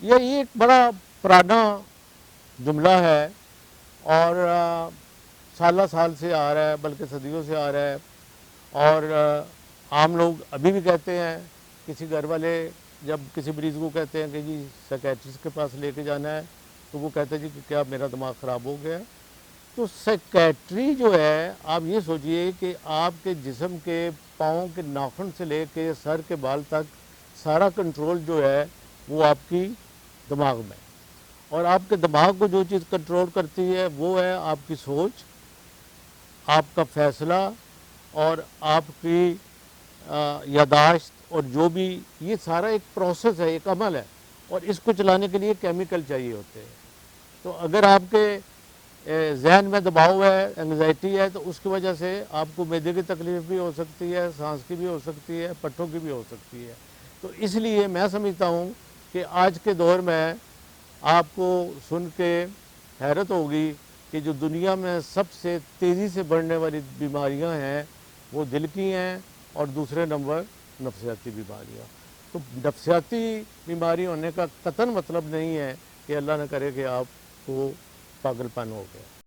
یہ ایک بڑا پرانا جملہ ہے اور سالہ سال سے آ رہا ہے، بلکہ صدیوں سے آ رہا ہے، اور عام لوگ ابھی بھی کہتے ہیں. کسی گھر والے جب کسی مریض کو کہتے ہیں کہ جی سائیکیٹرسٹ کے پاس لے کے جانا ہے، تو وہ کہتے ہیں جی کہ کیا میرا دماغ خراب ہو گیا ہے. تو سائیکیٹری جو ہے، آپ یہ سوچئے کہ آپ کے جسم کے پاؤں کے ناخن سے لے کے سر کے بال تک سارا کنٹرول جو ہے وہ آپ کی دماغ میں. اور آپ کے دماغ کو جو چیز کنٹرول کرتی ہے وہ ہے آپ کی سوچ، آپ کا فیصلہ، اور آپ کی یاداشت، اور جو بھی یہ سارا ایک پروسیس ہے، ایک عمل ہے، اور اس کو چلانے کے لیے کیمیکل چاہیے ہوتے ہیں. تو اگر آپ کے ذہن میں دباؤ ہے، انگزائٹی ہے، تو اس کی وجہ سے آپ کو معدے کی تکلیف بھی ہو سکتی ہے، سانس کی بھی ہو سکتی ہے، پٹھوں کی بھی ہو سکتی ہے. تو اس لیے میں سمجھتا ہوں کہ آج کے دور میں آپ کو سن کے حیرت ہوگی کہ جو دنیا میں سب سے تیزی سے بڑھنے والی بیماریاں ہیں وہ دل کی ہیں، اور دوسرے نمبر نفسیاتی بیماریاں. تو نفسیاتی بیماری ہونے کا قطعاً مطلب نہیں ہے کہ اللہ نہ کرے کہ آپ کو پاگل پن ہو گیا.